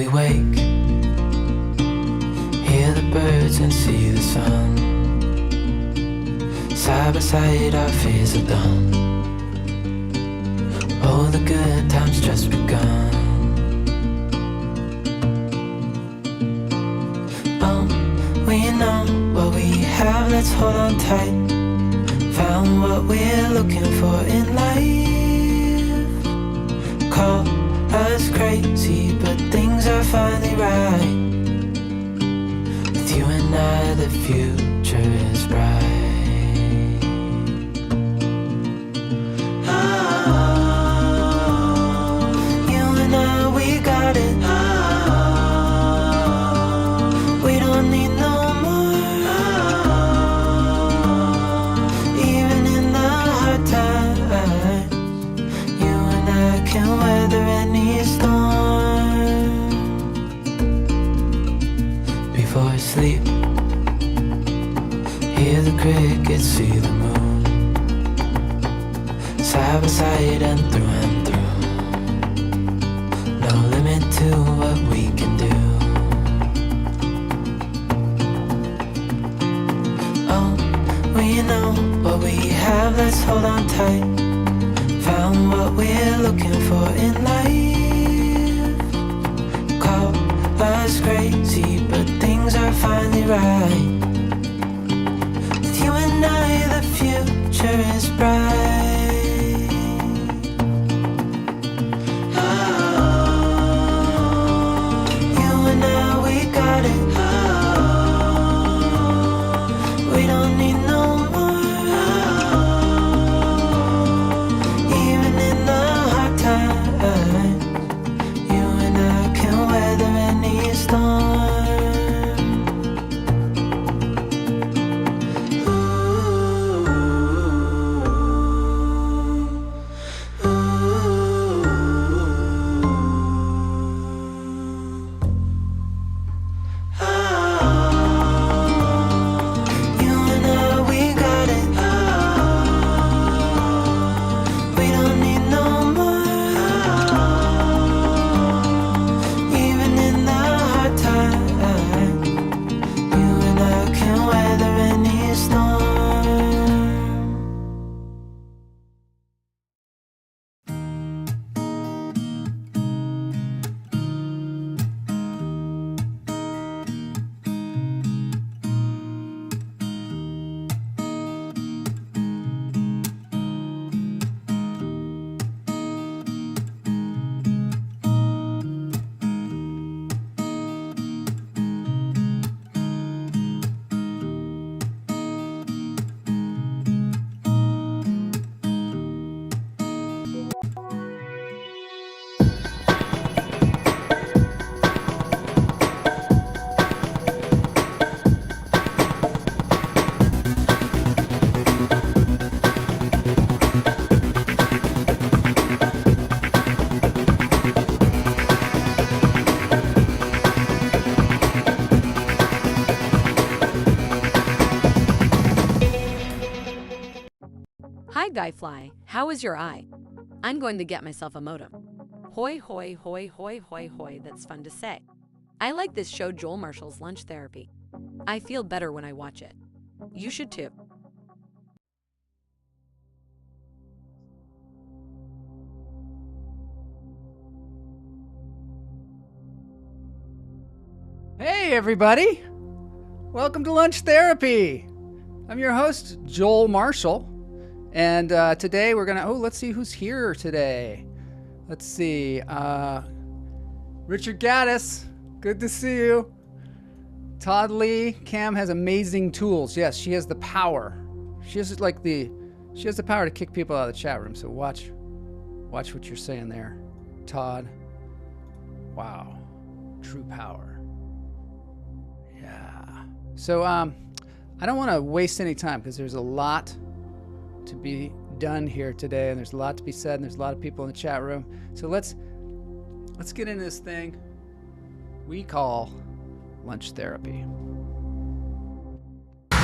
we wake, hear the birds and see the sun. Side by side our fears are done. Oh, the good times just begun. We know what we have, let's hold on tight. Found what we're looking for in life. Call us crazy, but things are finally right. With you and I, the future is bright. Oh, you and I, we got it. Oh, we don't need no can weather any storm. Before I sleep, hear the crickets, see the moon. Side by side and through. No limit to what we can do. Oh, we know what we have, let's hold on tight. Found what we're looking for in life. Call us crazy, but things are finally right. With you and I, the future is bright. Oh, you and I, we got it. Oh, we don't need no more. Hi, Guyfly. How is your eye? I'm going to get myself a modem. Hoy, hoy, hoy, hoy, hoy, hoy. That's fun to say. I like this show, Joel Marshall's Lunch Therapy. I feel better when I watch it. You should too. Hey, everybody. Welcome to Lunch Therapy. I'm your host, Joel Marshall. And today we're going to, let's see who's here today. Let's see. Richard Gaddis, good to see you. Todd Lee, Cam has amazing tools. Yes, she has the power. She has the power to kick people out of the chat room. So watch what you're saying there, Todd. Wow, true power. Yeah. So I don't want to waste any time because there's a lot to be done here today, and there's a lot to be said, and there's a lot of people in the chat room. So let's get into this thing we call lunch therapy. I'm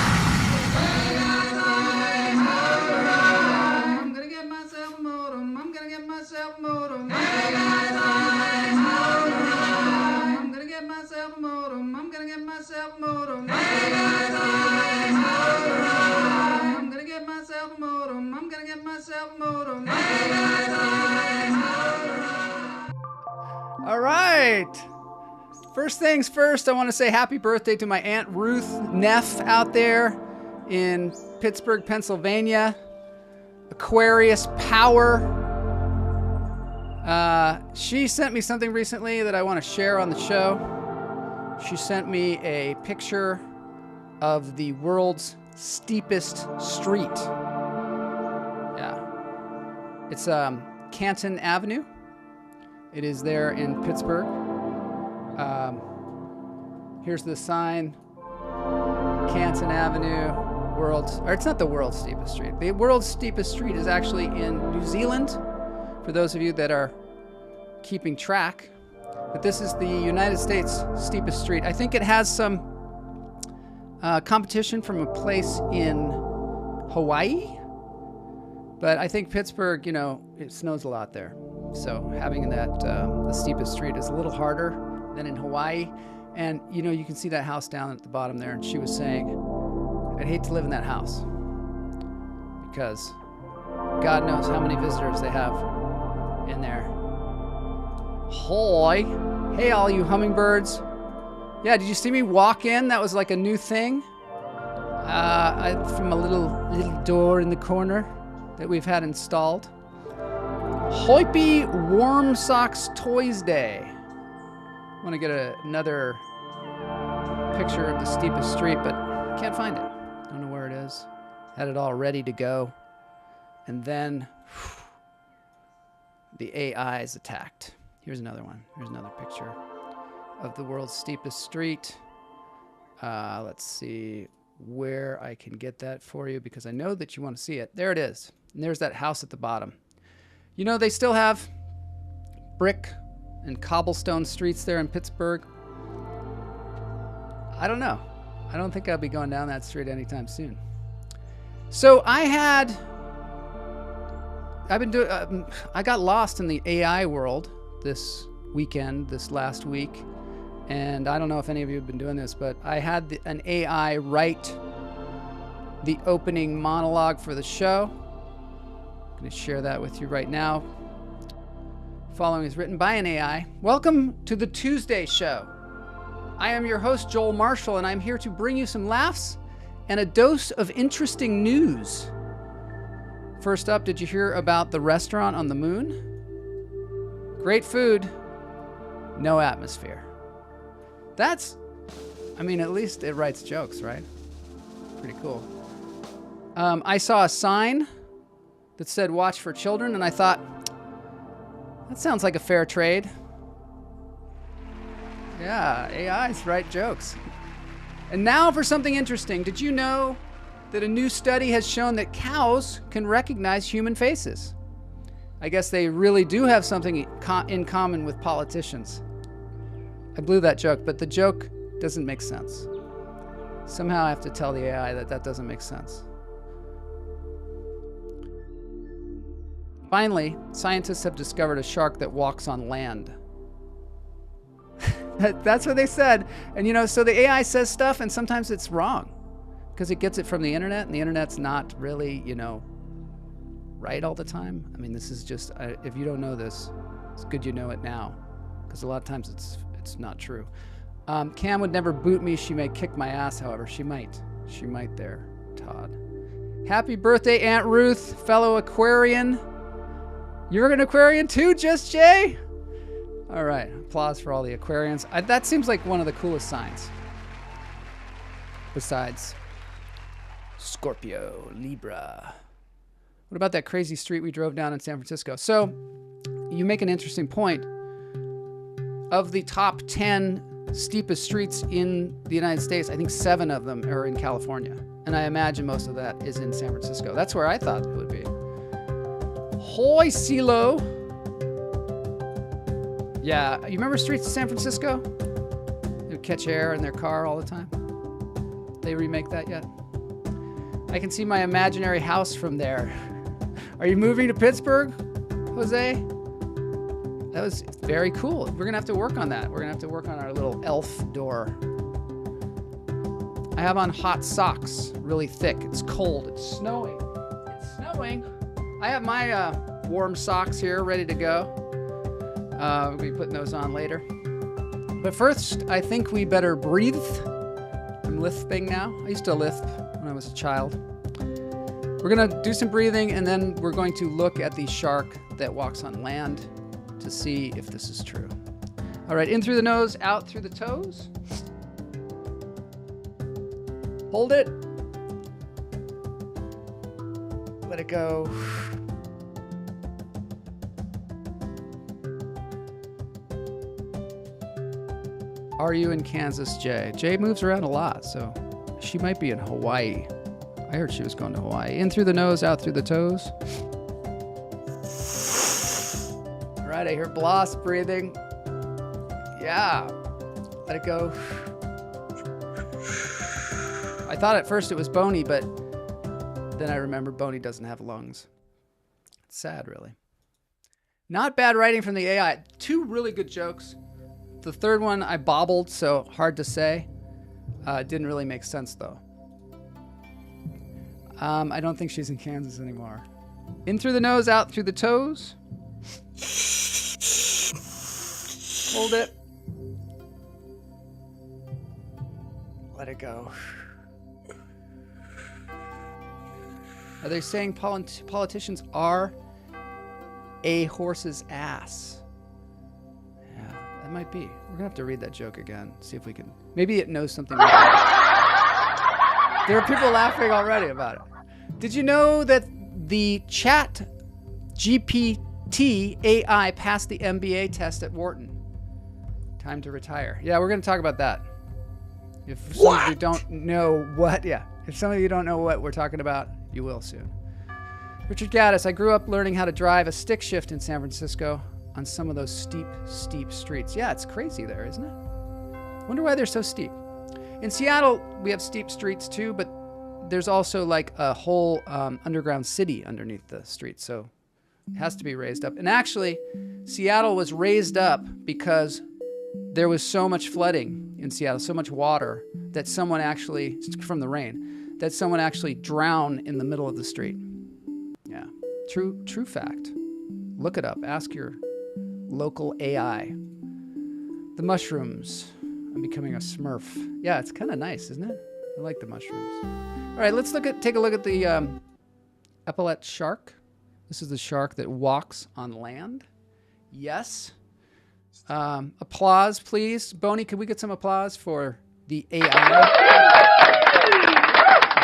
gonna get myself a modem. I'm gonna get myself a modem. Hey guys, I'm alright. myself a modem. I'm gonna get myself a modem. I'm gonna get myself a modem. All right. First things first, I want to say happy birthday to my Aunt Ruth Neff out there in Pittsburgh, Pennsylvania. Aquarius Power. She sent me something recently that I want to share on the show. She sent me a picture of the world's steepest street. Yeah. It's Canton Avenue. It is there in Pittsburgh. Here's the sign. Canton Avenue, or it's not the world's steepest street. The world's steepest street is actually in New Zealand, for those of you that are keeping track. But this is the United States steepest street. I think it has some competition from a place in Hawaii. But I think Pittsburgh, it snows a lot there. So having that, the steepest street is a little harder than in Hawaii. And, you can see that house down at the bottom there. And she was saying, I'd hate to live in that house because God knows how many visitors they have in there. Hoy. Hey, all you hummingbirds. Yeah, did you see me walk in? That was like a new thing. From a little door in the corner that we've had installed. Hoipy Warm Socks Toys Day. I want to get another picture of the steepest street, but can't find it. Don't know where it is. Had it all ready to go. And then the AI is attacked. Here's another one. Here's another picture of the world's steepest street. Let's see where I can get that for you because I know that you want to see it. There it is. And there's that house at the bottom. They still have brick and cobblestone streets there in Pittsburgh. I don't know. I don't think I'll be going down that street anytime soon. So I got lost in the AI world this last week. And I don't know if any of you have been doing this, but I had an AI write the opening monologue for the show. I'm going to share that with you right now. Following is written by an AI. Welcome to the Tuesday show. I am your host, Joel Marshall, and I'm here to bring you some laughs and a dose of interesting news. First up, did you hear about the restaurant on the moon? Great food, no atmosphere. At least it writes jokes, right? Pretty cool. I saw a sign that said watch for children, and I thought, that sounds like a fair trade. Yeah, AIs write jokes. And now for something interesting. Did you know that a new study has shown that cows can recognize human faces? I guess they really do have something in common with politicians. I blew that joke, but the joke doesn't make sense. Somehow I have to tell the AI that doesn't make sense. Finally, scientists have discovered a shark that walks on land. That's what they said. And so the AI says stuff and sometimes it's wrong because it gets it from the internet and the internet's not really, right all the time. This is just, if you don't know this, it's good you know it now because a lot of times it's not true. Cam would never boot me. She may kick my ass, however. She might there, Todd. Happy birthday, Aunt Ruth, fellow Aquarian. You're an Aquarian too, Just Jay? All right, applause for all the Aquarians. That seems like one of the coolest signs. Besides Scorpio, Libra. What about that crazy street we drove down in San Francisco? So you make an interesting point. Of the top 10 steepest streets in the United States, I think 7 of them are in California. And I imagine most of that is in San Francisco. That's where I thought it would be. Hoy Silo. Yeah, you remember streets of San Francisco? They would catch air in their car all the time. They remake that yet? I can see my imaginary house from there. Are you moving to Pittsburgh, Jose? That was very cool. We're going to have to work on that. We're going to have to work on our little elf door. I have on hot socks, really thick. It's cold. It's snowing. It's snowing. I have my warm socks here ready to go. We'll be putting those on later. But first, I think we better breathe. I'm lisping now. I used to lisp when I was a child. We're going to do some breathing, and then we're going to look at the shark that walks on land to see if this is true. All right, in through the nose, out through the toes. Hold it. Let it go. Are you in Kansas, Jay? Jay moves around a lot, so she might be in Hawaii. I heard she was going to Hawaii. In through the nose, out through the toes. All right, I hear Bloss breathing. Yeah. Let it go. I thought at first it was Boney, but then I remembered Boney doesn't have lungs. It's sad, really. Not bad writing from the AI. 2 really good jokes. The third one I bobbled, so hard to say. Didn't really make sense, though. I don't think she's in Kansas anymore. In through the nose, out through the toes. Hold it. Let it go. Are they saying politicians are a horse's ass? Yeah, that might be. We're gonna have to read that joke again. See if we can. Maybe it knows something. There are people laughing already about it. Did you know that the chatgpt AI passed the MBA test at Wharton? Time to retire. Yeah, we're going to talk about that. If some of you don't know what, if some of you don't know what we're talking about, you will soon. Richard Gaddis, I grew up learning how to drive a stick shift in San Francisco on some of those steep streets. Yeah, it's crazy there, isn't it? Wonder why they're so steep. In Seattle, we have steep streets too, but there's also like a whole underground city underneath the street, so it has to be raised up. And actually, Seattle was raised up because there was so much flooding in Seattle, so much water, that someone actually, from the rain, that someone actually drowned in the middle of the street. Yeah, true fact. Look it up. Ask your local AI. The mushrooms. I'm becoming a smurf. Yeah, it's kind of nice, isn't it? I like the mushrooms. All right, let's take a look at the epaulet shark. This is the shark that walks on land. Yes. Applause, please. Boney, could we get some applause for the AI?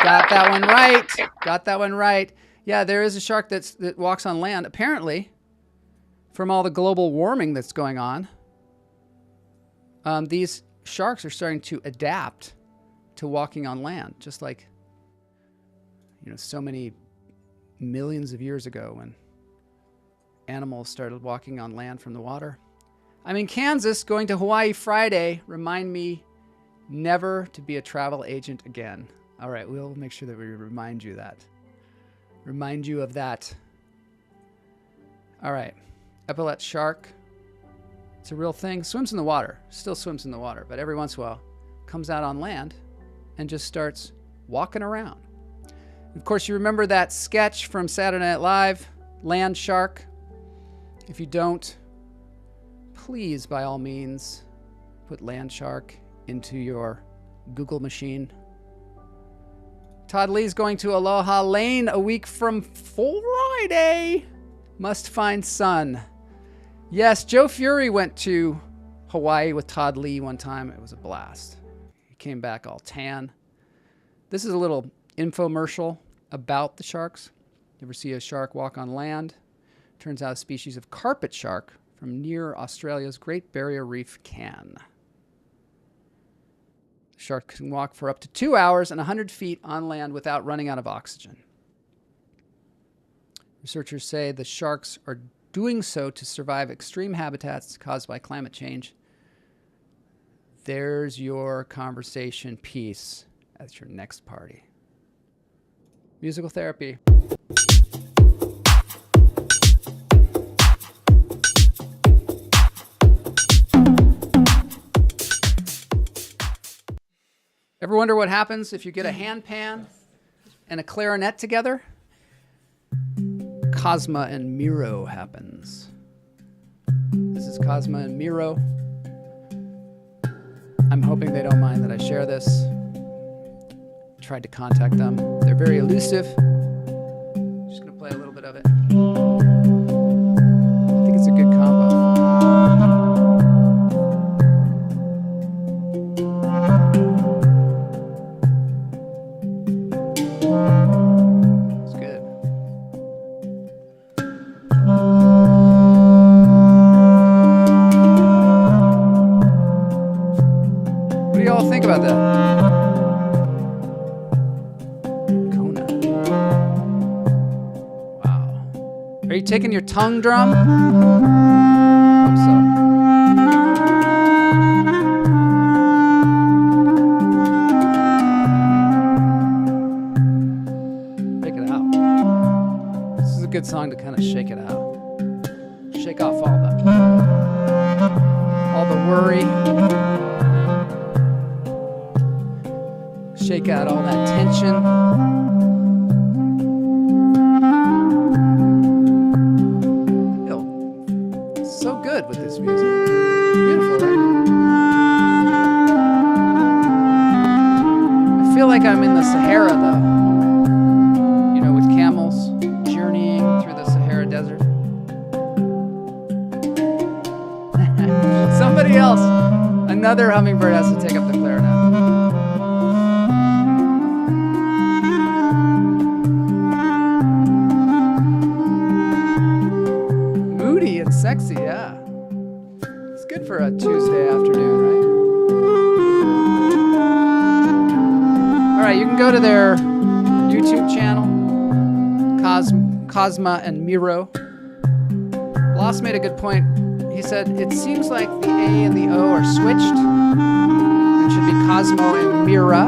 Got that one right. Got that one right. Yeah, there is a shark that walks on land. Apparently, from all the global warming that's going on, these sharks are starting to adapt to walking on land, just like, so many millions of years ago when animals started walking on land from the water. I'm in Kansas, going to Hawaii Friday. Remind me never to be a travel agent again. All right, we'll make sure that we remind you that. Remind you of that. All right, epaulet shark. It's a real thing. Swims in the water. Still swims in the water, but every once in a while comes out on land and just starts walking around. Of course, you remember that sketch from Saturday Night Live, Land Shark? If you don't, please, by all means, put Land Shark into your Google machine. Todd Lee's going to Aloha Lane a week from Friday. Must find sun. Yes, Joe Fury went to Hawaii with Todd Lee one time. It was a blast. He came back all tan. This is a little infomercial about the sharks. You ever see a shark walk on land? Turns out a species of carpet shark from near Australia's Great Barrier Reef can. The shark can walk for up to 2 hours and 100 feet on land without running out of oxygen. Researchers say the sharks are doing so to survive extreme habitats caused by climate change. There's your conversation piece at your next party. Musical therapy. Ever wonder what happens if you get a handpan and a clarinet together? Cosma and Miro happens. This is Cosma and Miro. I'm hoping they don't mind that I share this. Tried to contact them. They're very elusive. Just gonna play a little bit of it. I think it's a good combo. Think about that. Kona. Wow. Are you taking your tongue drum? Hope so. Shake it out. This is a good song to kind of shake it out. Shake off all the worry. Shake out all that tension. So good with this music. Beautiful, right? I feel like I'm in the Sahara, though. You know, with camels journeying through the Sahara Desert. Somebody else, another hummingbird has to take up the clarinet. Sexy, yeah. It's good for a Tuesday afternoon, right? All right, you can go to their YouTube channel, Cosma and Miro. Loss made a good point. He said, it seems like the A and the O are switched. It should be Cosmo and Mira.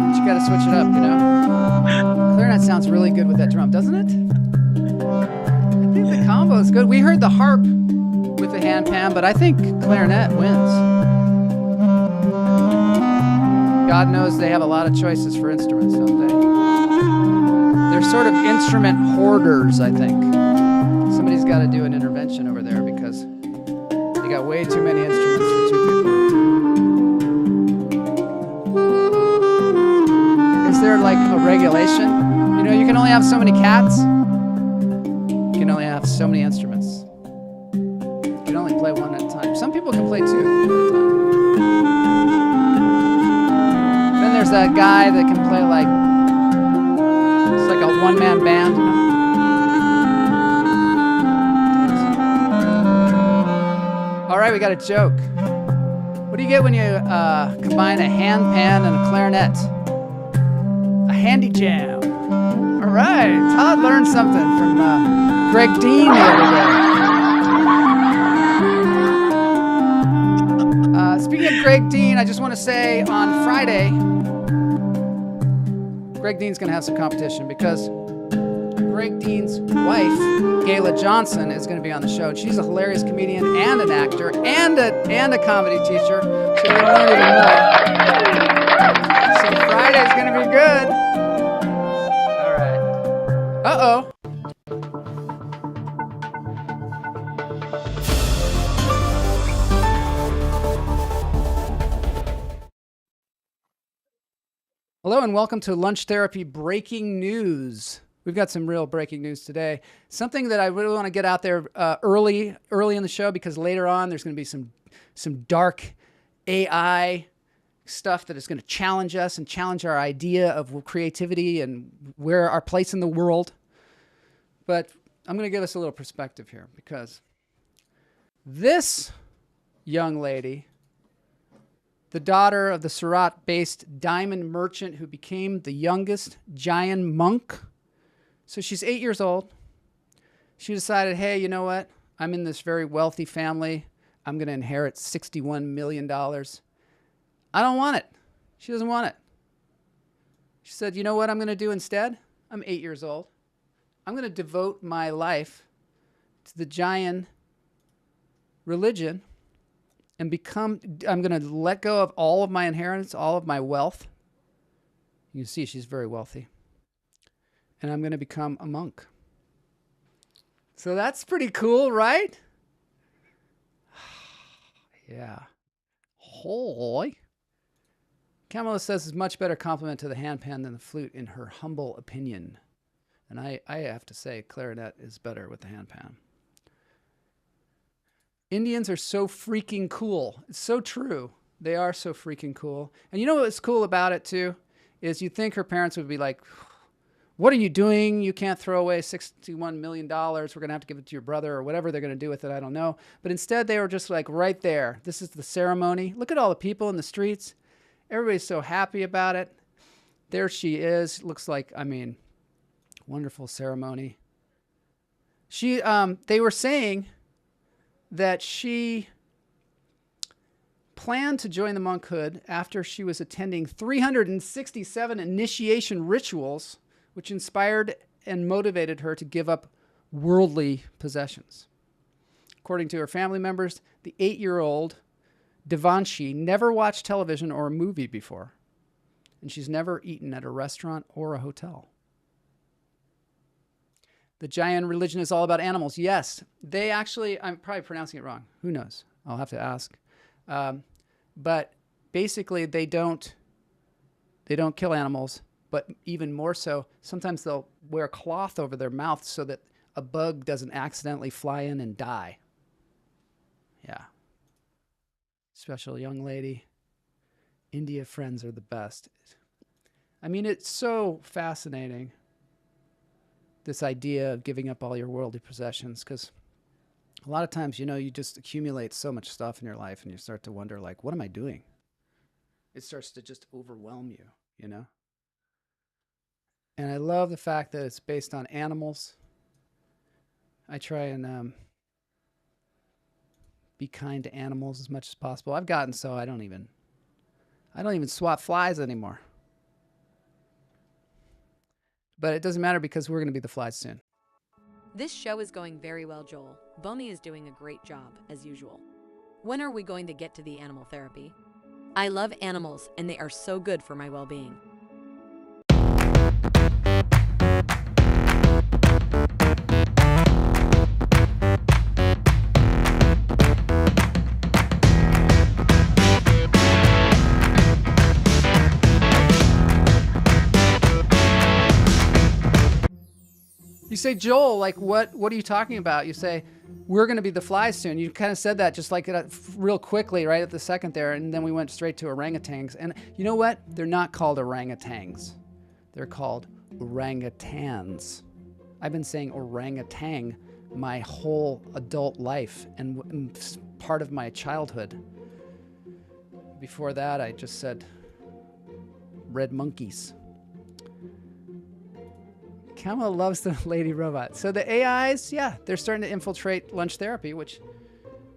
But you gotta switch it up, you know? Clarinet sounds really good with that drum, doesn't it? The combo is good. We heard the harp with the handpan, but I think clarinet wins. God knows they have a lot of choices for instruments, don't they? They're sort of instrument hoarders, I think. Somebody's got to do an intervention over there because they got way too many instruments for two people. Is there like a regulation? You know, you can only have so many cats. You can only have so many instruments. You can only play one at a time. Some people can play two at a time. Then there's that guy that can play like, it's like a one-man band. All right, we got a joke. What do you get when you combine a handpan and a clarinet? A handy jam. All right, Todd learned something from Greg Dean the other day. Speaking of Greg Dean, I just want to say on Friday, Greg Dean's going to have some competition because Greg Dean's wife, Gayla Johnson, is going to be on the show. She's a hilarious comedian and an actor and a comedy teacher. So you're going to learn even more. So Friday's going to be good. All right. Uh-oh. Hello and welcome to Lunch Therapy Breaking News. We've got some real breaking news today. Something that I really want to get out there early in the show because later on there's going to be some dark AI stuff that is going to challenge us and challenge our idea of creativity and where our place in the world. But I'm going to give us a little perspective here because this young lady, the daughter of the Surat-based diamond merchant who became the youngest giant monk. So she's 8 years old. She decided, hey, you know what? I'm in this very wealthy family. I'm going to inherit $61 million. I don't want it. She doesn't want it. She said, you know what I'm going to do instead? I'm 8 years old. I'm going to devote my life to the Jain religion. and I'm going to let go of all of my inheritance, all of my wealth. You can see she's very wealthy. And I'm going to become a monk. So that's pretty cool, right? Yeah. Holy. Kamala says it's much better compliment to the handpan than the flute in her humble opinion. And I have to say, clarinet is better with the handpan. Indians are so freaking cool. It's so true. They are so freaking cool. And you know what's cool about it too? Is you'd think her parents would be like, what are you doing? You can't throw away $61 million. We're going to have to give it to your brother, or whatever they're going to do with it. I don't know. But instead, they were just like right there. This is the ceremony. Look at all the people in the streets. Everybody's so happy about it. There she is. Looks like, wonderful ceremony. They were saying that she planned to join the monkhood after she was attending 367 initiation rituals, which inspired and motivated her to give up worldly possessions. According to her family members, the 8-year-old Devanshi never watched television or a movie before, and she's never eaten at a restaurant or a hotel. The Jain religion is all about animals. Yes, they actually, I'm probably pronouncing it wrong. Who knows? I'll have to ask. But basically, they don't kill animals. But even more so, sometimes they'll wear a cloth over their mouth so that a bug doesn't accidentally fly in and die. Yeah. Special young lady. India friends are the best. It's so fascinating, this idea of giving up all your worldly possessions, because a lot of times, you just accumulate so much stuff in your life and you start to wonder, like, what am I doing? It starts to just overwhelm you, And I love the fact that it's based on animals. I try and be kind to animals as much as possible. I've gotten so I don't even swat flies anymore. But it doesn't matter because we're going to be the flies soon. This show is going very well, Joel. Bonnie is doing a great job, as usual. When are we going to get to the animal therapy? I love animals, and they are so good for my well-being. You say, Joel, like, what are you talking about? You say, we're going to be the flies soon. You kind of said that just like real quickly right at the second there, and then we went straight to orangutans. And you know what? They're not called orangutans. They're called orangutans. I've been saying orangutan my whole adult life and part of my childhood. Before that, I just said red monkeys. Kamala loves the lady robot. So the AIs, yeah, they're starting to infiltrate lunch therapy, which,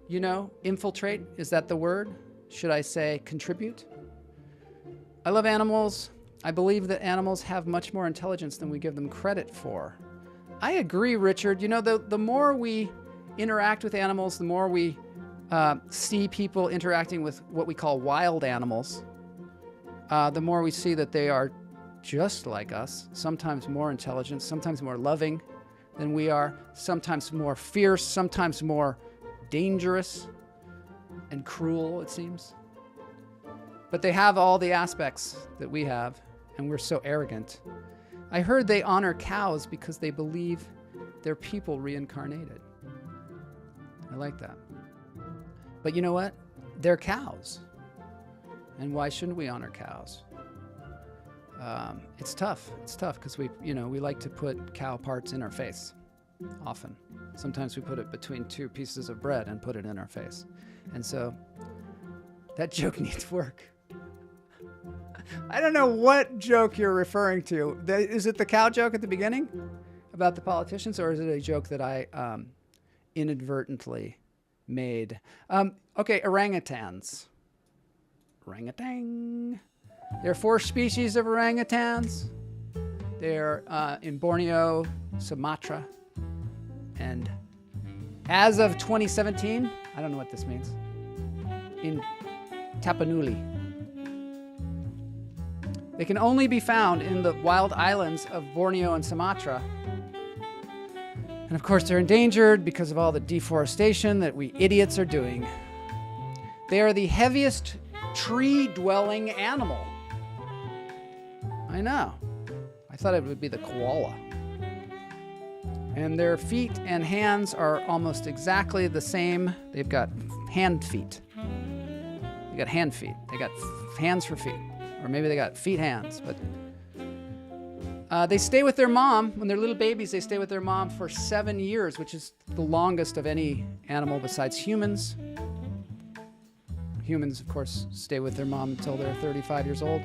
infiltrate, is that the word? Should I say contribute? I love animals. I believe that animals have much more intelligence than we give them credit for. I agree, Richard. The more we interact with animals, the more we see people interacting with what we call wild animals, the more we see that they are just like us, sometimes more intelligent, sometimes more loving than we are, sometimes more fierce, sometimes more dangerous and cruel, it seems. But they have all the aspects that we have, and we're so arrogant. I heard they honor cows because they believe they're people reincarnated. I like that. But you know what? They're cows. And why shouldn't we honor cows? It's tough. It's tough because we like to put cow parts in our face often. Sometimes we put it between two pieces of bread and put it in our face. And so that joke needs work. I don't know what joke you're referring to. Is it the cow joke at the beginning about the politicians, or is it a joke that I inadvertently made? Okay, orangutans. Orangutan. There are 4 species of orangutans. They're in Borneo, Sumatra, and as of 2017, I don't know what this means. in Tapanuli. They can only be found in the wild islands of Borneo and Sumatra. And of course, they're endangered because of all the deforestation that we idiots are doing. They are the heaviest tree-dwelling animal. I know. I thought it would be the koala. And their feet and hands are almost exactly the same. They've got hand feet. They got hand feet. They got hands for feet. Or maybe they got feet hands. But they stay with their mom. When they're little babies, they stay with their mom for 7 years, which is the longest of any animal besides humans. Humans, of course, stay with their mom until they're 35 years old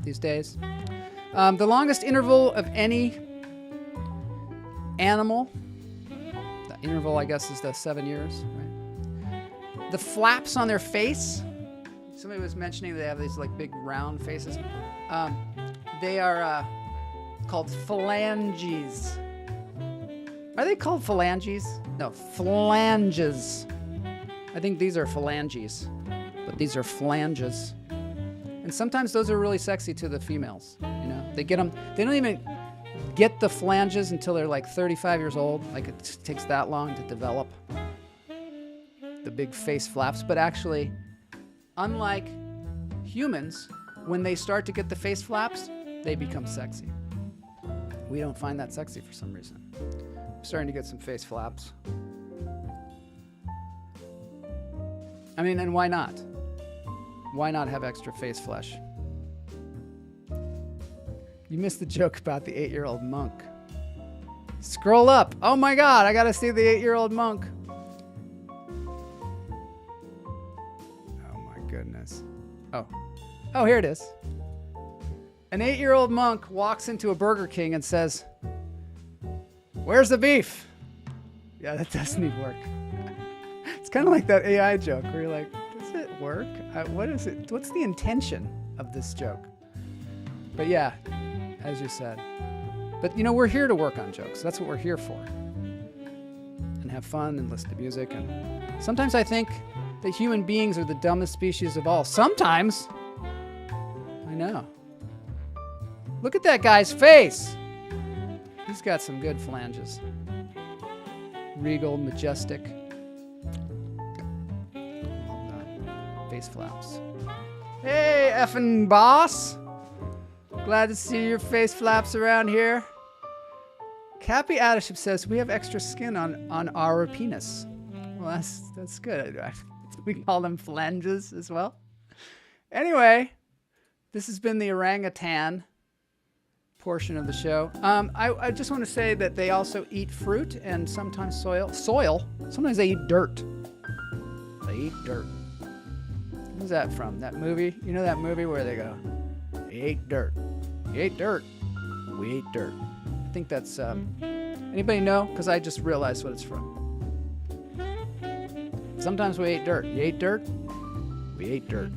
these days. The longest interval of any animal, the interval, I guess, is the 7 years, right? The flaps on their face, somebody was mentioning they have these like big round faces. They are called phalanges. Are they called phalanges? No, phalanges. I think these are phalanges, but these are flanges. And sometimes those are really sexy to the females. You know, they get them. They don't even get the flanges until they're like 35 years old. Like it takes that long to develop the big face flaps. But actually, unlike humans, when they start to get the face flaps, they become sexy. We don't find that sexy for some reason. I'm starting to get some face flaps. I mean, and why not? Why not have extra face flesh? You missed the joke about the 8-year-old monk. Scroll up. Oh my God, I gotta see the 8-year-old monk. Oh my goodness. Oh, here it is. An 8-year-old monk walks into a Burger King and says, "Where's the beef?" Yeah, that does need work. It's kind of like that AI joke where you're like, does it work? What is it? What's the intention of this joke? But yeah, as you said. But you know, we're here to work on jokes. That's what we're here for. And have fun and listen to music. And sometimes I think that human beings are the dumbest species of all. Sometimes. I know. Look at that guy's face. He's got some good flanges. Regal, majestic. Face flaps. Hey, effing boss. Glad to see your face flaps around here. Cappy Addership says we have extra skin on our penis. Well, that's good. We call them flanges as well. Anyway, this has been the orangutan portion of the show. I just want to say that they also eat fruit and sometimes soil. Sometimes they eat dirt. They eat dirt. Who's that from? That movie? You know that movie where they go, "He ate dirt. He ate dirt. We ate dirt." I think that's, anybody know? Because I just realized what it's from. Sometimes we ate dirt. You ate dirt? We ate dirt.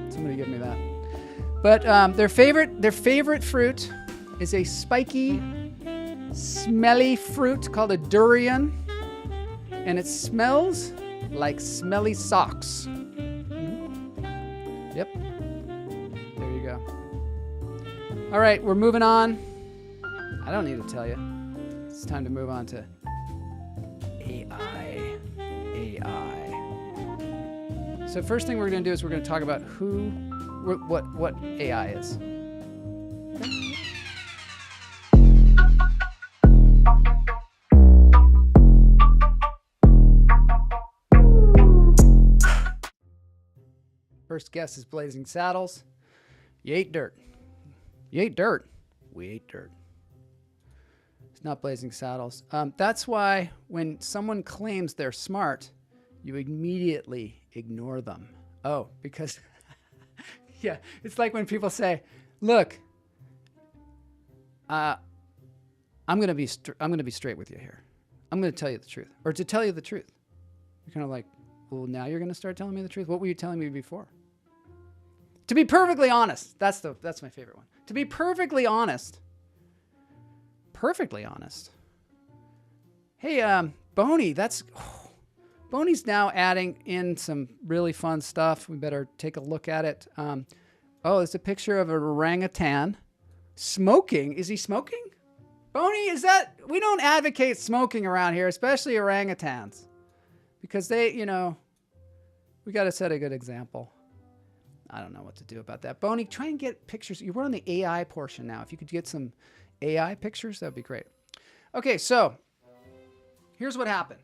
Somebody give me that. But their favorite fruit is a spiky, smelly fruit called a durian. And it smells like smelly socks. Mm-hmm. Yep. There you go. All right, we're moving on. I don't need to tell you. It's time to move on to AI. So first thing we're going to do is we're going to talk about what AI is. First guess is Blazing Saddles. You ate dirt. You ate dirt. We ate dirt. It's not Blazing Saddles. That's why when someone claims they're smart, you immediately ignore them. Oh, because yeah, it's like when people say, "Look, I'm gonna be straight with you here. I'm gonna tell you the truth, or to tell you the truth." You're kind of like, "Well, now you're gonna start telling me the truth. What were you telling me before?" To be perfectly honest, that's my favorite one. To be perfectly honest. Hey, Boney, Boney's now adding in some really fun stuff. We better take a look at it. Oh, it's a picture of an orangutan smoking. Is he smoking? Boney, is that... We don't advocate smoking around here, especially orangutans. Because they, you know, we got to set a good example. I don't know what to do about that. Boney, try and get pictures. We're on the AI portion now. If you could get some AI pictures, that would be great. Okay, so here's what happened.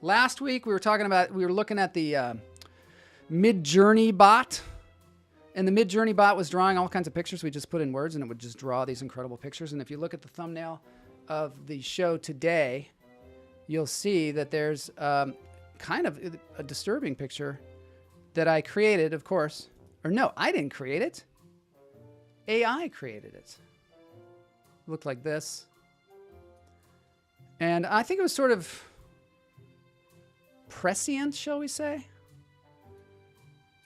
Last week we were looking at the Mid-Journey bot. And the Mid-Journey bot was drawing all kinds of pictures. We just put in words and it would just draw these incredible pictures. And if you look at the thumbnail of the show today, you'll see that there's kind of a disturbing picture that I created, of course. Or no, I didn't create it. AI created it. It looked like this. And I think it was sort of prescient, shall we say?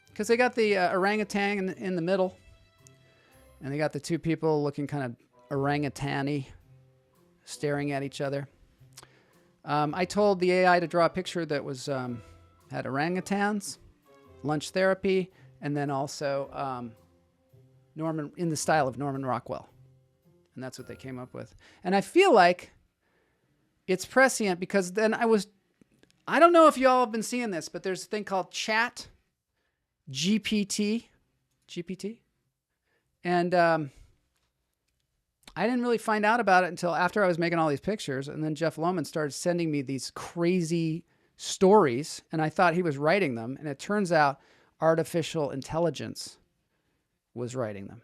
Because they got the orangutan in the middle. And they got the two people looking kind of orangutan-y, staring at each other. I told the AI to draw a picture that was had orangutans, lunch therapy, and then also Norman in the style of Norman Rockwell. And that's what they came up with. And I feel like it's prescient because then I don't know if y'all have been seeing this, but there's a thing called chatgpt. And I didn't really find out about it until after I was making all these pictures. And then Jeff Lohman started sending me these crazy stories. And I thought he was writing them. And it turns out artificial intelligence was writing them.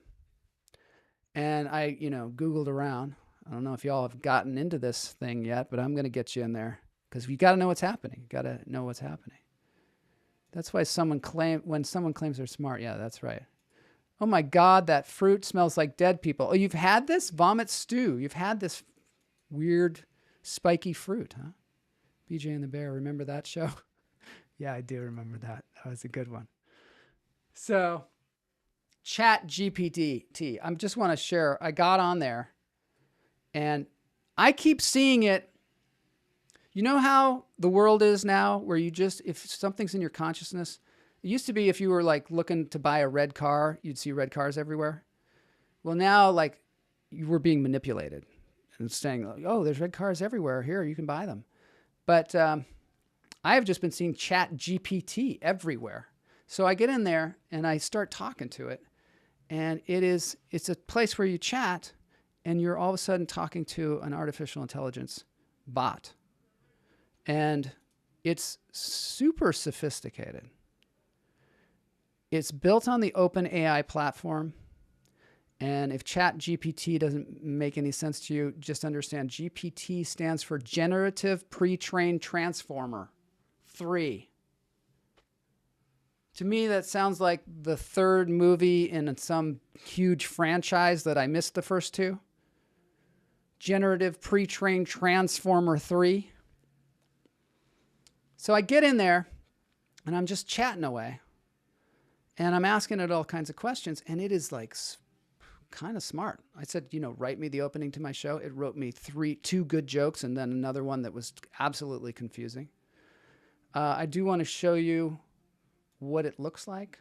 And I, Googled around. I don't know if y'all have gotten into this thing yet, but I'm going to get you in there because you got to know what's happening. You got to know what's happening. That's why when someone claims they're smart. Yeah, that's right. Oh my God, that fruit smells like dead people. Oh, you've had this vomit stew. You've had this weird spiky fruit, huh? BJ and the Bear. Remember that show? Yeah, I do remember that. That was a good one. So chatgpt. I just want to share. I got on there and I keep seeing it. You know how the world is now where if something's in your consciousness, it used to be if you were like looking to buy a red car, you'd see red cars everywhere. Well, now like you were being manipulated and saying, like, oh, there's red cars everywhere. Here, you can buy them. But I have just been seeing chatgpt everywhere. So I get in there and I start talking to it. And it's a place where you chat and you're all of a sudden talking to an artificial intelligence bot. And it's super sophisticated. It's built on the OpenAI platform. And if ChatGPT doesn't make any sense to you, just understand GPT stands for Generative Pre-trained Transformer 3. To me, that sounds like the third movie in some huge franchise that I missed the first two. Generative Pre-trained Transformer 3. So I get in there and I'm just chatting away. And I'm asking it all kinds of questions. And it is like kind of smart. I said, write me the opening to my show. It wrote me two good jokes and then another one that was absolutely confusing. I do want to show you what it looks like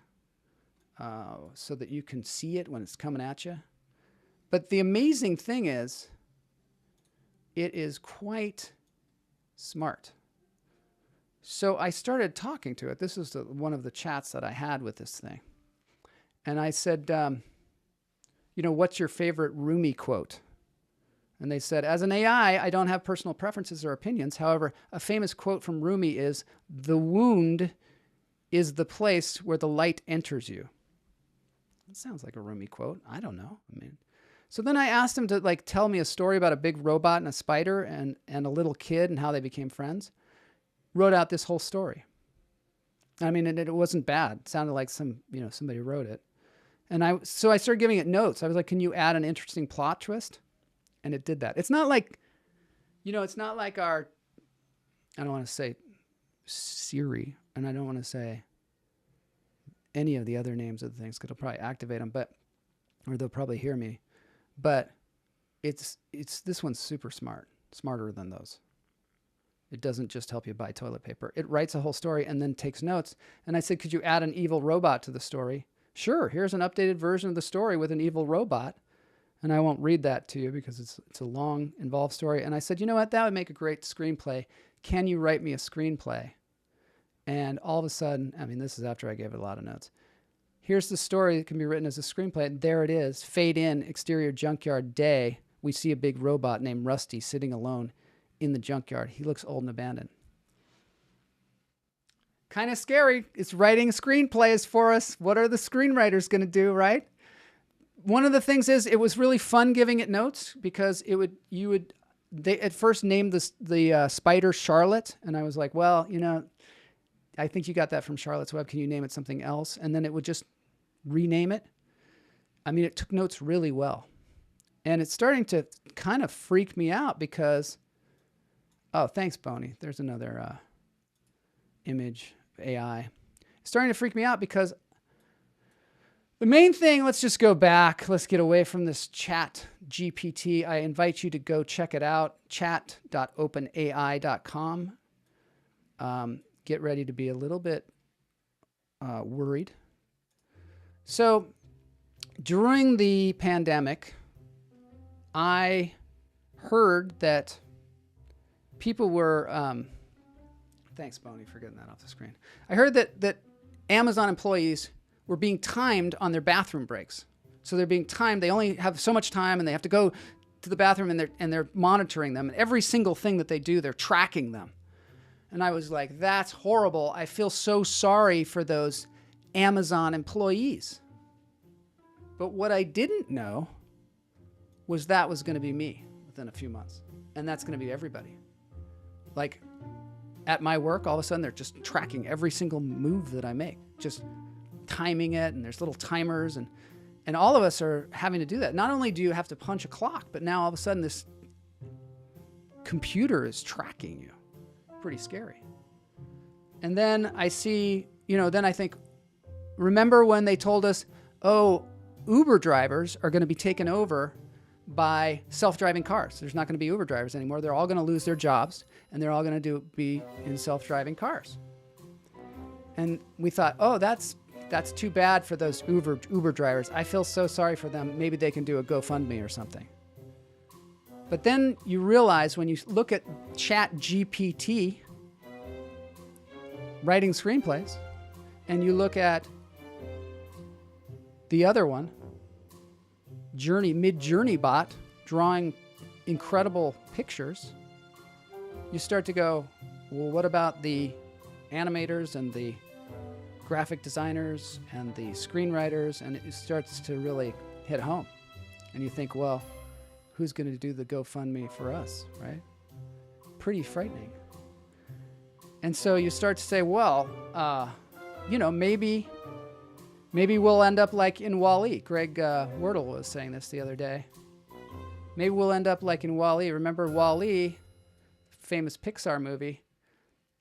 so that you can see it when it's coming at you. But the amazing thing is, it is quite smart. So I started talking to it. This is one of the chats that I had with this thing. And I said, what's your favorite Rumi quote? And they said, as an AI, I don't have personal preferences or opinions. However, a famous quote from Rumi is, the wound is the place where the light enters you. That sounds like a Rumi quote. I don't know. So then I asked him to tell me a story about a big robot and a spider and a little kid and how they became friends. Wrote out this whole story. It wasn't bad. It sounded like somebody wrote it. And so I started giving it notes. I was like, can you add an interesting plot twist? And it did that. It's not like, it's not like our, I don't want to say Siri, and I don't want to say any of the other names of the things, because it'll probably activate them, or they'll probably hear me. But this one's super smart, smarter than those. It doesn't just help you buy toilet paper. It writes a whole story and then takes notes. And I said, could you add an evil robot to the story? Sure, here's an updated version of the story with an evil robot. And I won't read that to you because it's a long, involved story. And I said, you know what? That would make a great screenplay. Can you write me a screenplay? And all of a sudden, I mean, this is after I gave it a lot of notes. Here's the story that can be written as a screenplay. And there it is. Fade in, exterior junkyard day. We see a big robot named Rusty sitting alone in the junkyard. He looks old and abandoned. Kind of scary. It's writing screenplays for us. What are the screenwriters going to do, right? One of the things is it was really fun giving it notes because they at first named the spider Charlotte. And I was like, well, you know, I think you got that from Charlotte's Web. Can you name it something else? And then it would just rename it. I mean, it took notes really well. And it's starting to kind of freak me out because, oh, thanks, Boney. There's another image AI. It's starting to freak me out because the main thing, let's just go back. Let's get away from this chat GPT. I invite you to go check it out, chat.openai.com. Get ready to be a little bit worried. So during the pandemic, I heard that people were, thanks, Boney, for getting that off the screen. I heard that Amazon employees were being timed on their bathroom breaks. So they're being timed. They only have so much time and they have to go to the bathroom and they're monitoring them. And every single thing that they do, they're tracking them. And I was like, that's horrible. I feel so sorry for those Amazon employees. But what I didn't know was that was going to be me within a few months. And that's going to be everybody. Like at my work, all of a sudden they're just tracking every single move that I make, just timing it. And there's little timers and all of us are having to do that. Not only do you have to punch a clock, but now all of a sudden this computer is tracking you. Pretty scary. And then I see, then I think, remember when they told us, oh, Uber drivers are going to be taken over by self-driving cars. There's not going to be Uber drivers anymore. They're all going to lose their jobs and they're all going to be in self-driving cars. And we thought, oh, that's too bad for those Uber drivers. I feel so sorry for them. Maybe they can do a GoFundMe or something. But then you realize when you look at chatgpt writing screenplays and you look at the other one, Mid-Journey bot, drawing incredible pictures, you start to go, well, what about the animators and the graphic designers and the screenwriters? And it starts to really hit home. And you think, well, who's going to do the GoFundMe for us, right? Pretty frightening. And so you start to say, well, maybe we'll end up like in WALL-E. Greg Wordle was saying this the other day. Maybe we'll end up like in WALL-E. Remember WALL-E, famous Pixar movie?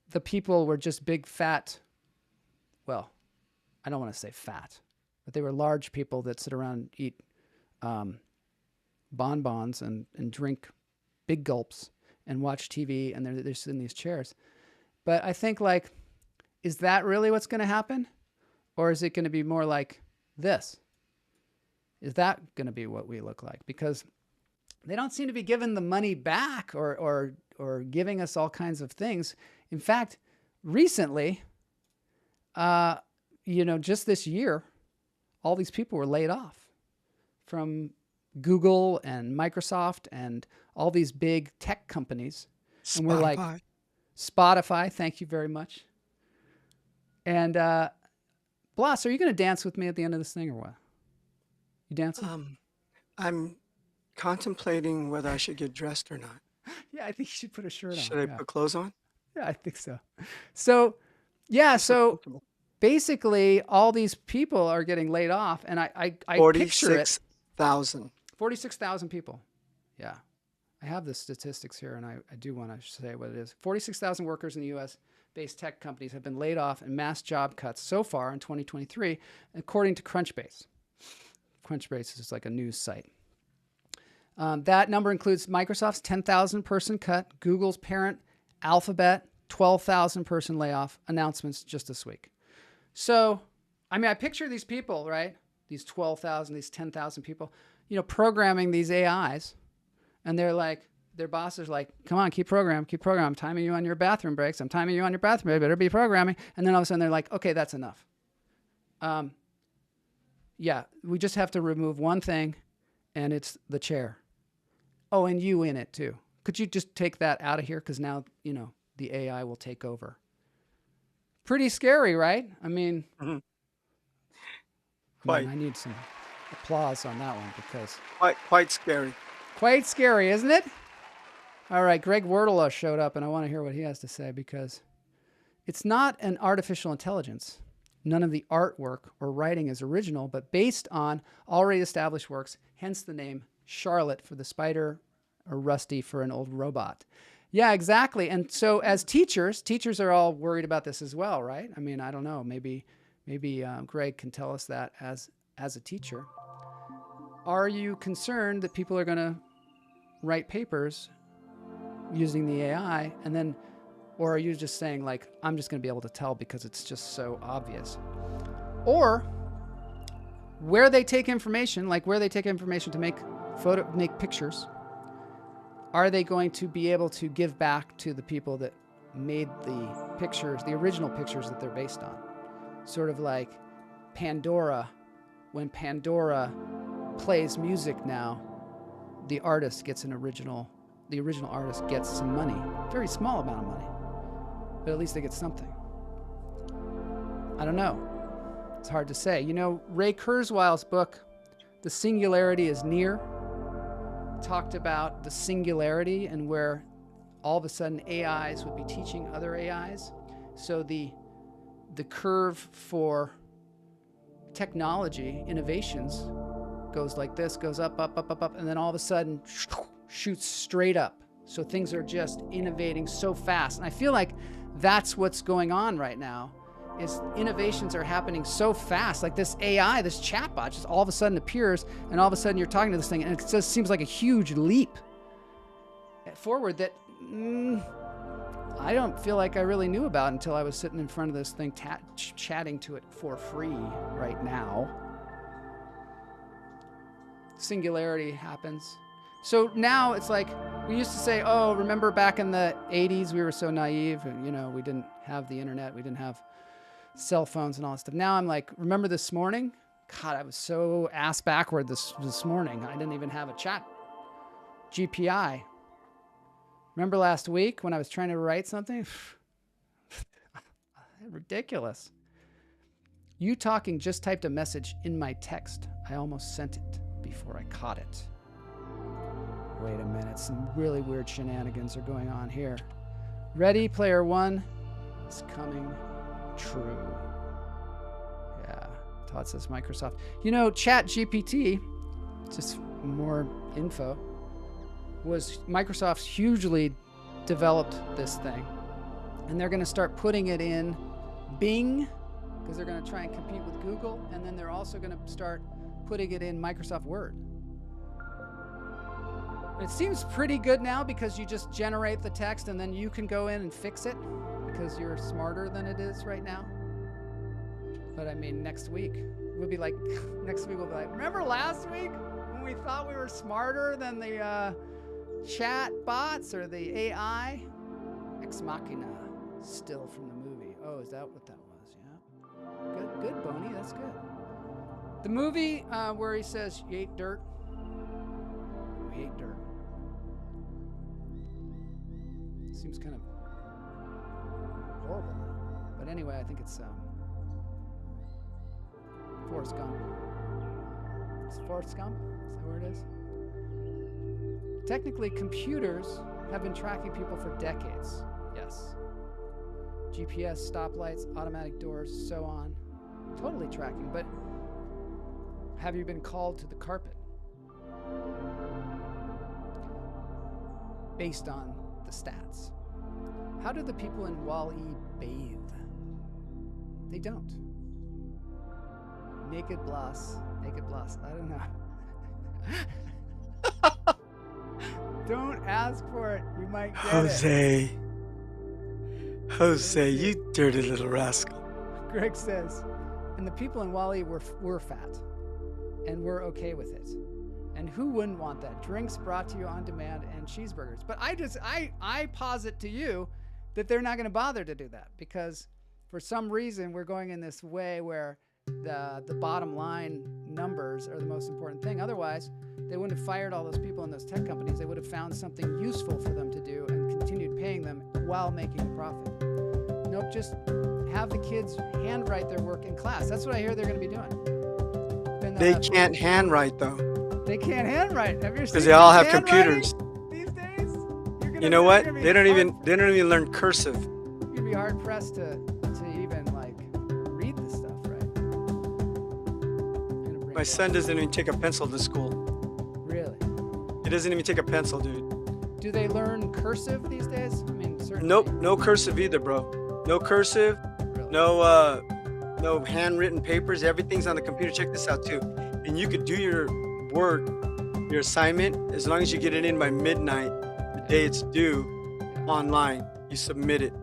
The people were just big, fat, well, I don't want to say fat, but they were large people that sit around and eat bonbons and drink big gulps and watch TV, and they're sitting in these chairs. But I think, like, is that really what's going to happen? Or is it going to be more like this? Is that going to be what we look like? Because they don't seem to be giving the money back or giving us all kinds of things. In fact, recently, just this year, all these people were laid off from Google and Microsoft and all these big tech companies. Spotify. And we're like, Spotify, thank you very much. And Blas, are you going to dance with me at the end of this thing or what? You dancing? I'm contemplating whether I should get dressed or not. Yeah, I think you should put a shirt on. Should I put clothes on? Yeah, I think so. So basically all these people are getting laid off, and I picture it. 46,000. 46,000 people. Yeah. I have the statistics here, and I do want to say what it is. 46,000 workers in the U.S.-based tech companies have been laid off in mass job cuts so far in 2023, according to Crunchbase. Crunchbase is like a news site. That number includes Microsoft's 10,000 person cut, Google's parent Alphabet, 12,000 person layoff announcements just this week. So, I mean, I picture these people, right? These 12,000, these 10,000 people, programming these AIs. And they're like, their boss is like, come on, keep programming. I'm timing you on your bathroom breaks. I'm timing you on your bathroom break. Better be programming. And then all of a sudden they're like, okay, that's enough. Yeah, we just have to remove one thing, and it's the chair. Oh, and you in it too. Could you just take that out of here? Because now, the AI will take over. Pretty scary, right? I mean, Quite. I need some applause on that one because Quite scary. quite scary, isn't it? All right, Greg Wordle showed up, and I want to hear what he has to say because it's not an artificial intelligence. None of the artwork or writing is original, but based on already established works, hence the name Charlotte for the spider or Rusty for an old robot. Yeah, exactly. And so as teachers are all worried about this as well, right? I mean, I don't know. Maybe Greg can tell us that as a teacher. Are you concerned that people are going to write papers using the AI or are you just saying like, I'm just going to be able to tell because it's just so obvious? Or where they take information to make pictures, are they going to be able to give back to the people that made the pictures, the original pictures that they're based on? Sort of like Pandora, when Pandora plays music now, the artist gets the original artist gets some money, very small amount of money, but at least they get something. I don't know. It's hard to say. Ray Kurzweil's book, The Singularity is Near, talked about the singularity and where all of a sudden AIs would be teaching other AIs. So the curve for technology innovations goes like this, goes up, and then all of a sudden shoots straight up. So things are just innovating so fast. And I feel like that's what's going on right now, is innovations are happening so fast. Like this AI, this chatbot just all of a sudden appears, and all of a sudden you're talking to this thing, and it just seems like a huge leap forward that I don't feel like I really knew about until I was sitting in front of this thing chatting to it for free right now. Singularity happens. So now it's like, we used to say, oh, remember back in the 80s, we were so naive and, we didn't have the internet, we didn't have cell phones and all that stuff. Now I'm like, remember this morning? God, I was so ass backward this morning. I didn't even have a chat GPI. Remember last week when I was trying to write something? Ridiculous. You talking just typed a message in my text. I almost sent it before I caught it. Wait a minute, some really weird shenanigans are going on here. Ready Player One is coming true. Yeah, Todd says Microsoft. ChatGPT, just more info, was Microsoft's hugely developed this thing. And they're going to start putting it in Bing, because they're going to try and compete with Google. And then they're also going to start putting it in Microsoft Word. It seems pretty good now because you just generate the text and then you can go in and fix it because you're smarter than it is right now. But I mean, next week we'll be like, remember last week when we thought we were smarter than the chat bots or the AI? Ex Machina, still from the movie. Oh, is that what that was? Yeah. Good, Boney. That's good. The movie where he says, you ate dirt. We ate dirt. Seems kind of horrible. But anyway, I think it's Forrest Gump. It's Forrest Gump? Is that where it is? Technically, computers have been tracking people for decades. Yes. GPS, stoplights, automatic doors, so on. Totally tracking. But have you been called to the carpet? Based on the stats. How do the people in Wall-E bathe? They don't. Naked Bloss. I don't know. Don't ask for it. You might get Jose. it. Jose, you dirty little rascal. Greg says, and the people in Wally were fat, and we're okay with it. And who wouldn't want that? Drinks brought to you on demand and cheeseburgers. But I posit to you that they're not going to bother to do that because for some reason we're going in this way where the bottom line numbers are the most important thing. Otherwise, they wouldn't have fired all those people in those tech companies. They would have found something useful for them to do and continued paying them while making a profit. Nope, just have the kids handwrite their work in class. That's what I hear they're going to be doing. They can't handwrite though. They can't handwrite. Have you seen Because they all have handwriting computers. these days? You know what? They don't even learn cursive. You'd be hard pressed to even like read this stuff, right? My son doesn't even take a pencil to school. Really? He doesn't even take a pencil, dude. Do they learn cursive these days? I mean, certainly. Nope, no cursive either, bro. No cursive. Really? No handwritten papers. Everything's on the computer. Check this out too. And you could do your work, your assignment, as long as you get it in by midnight, the day it's due, online. You submit it.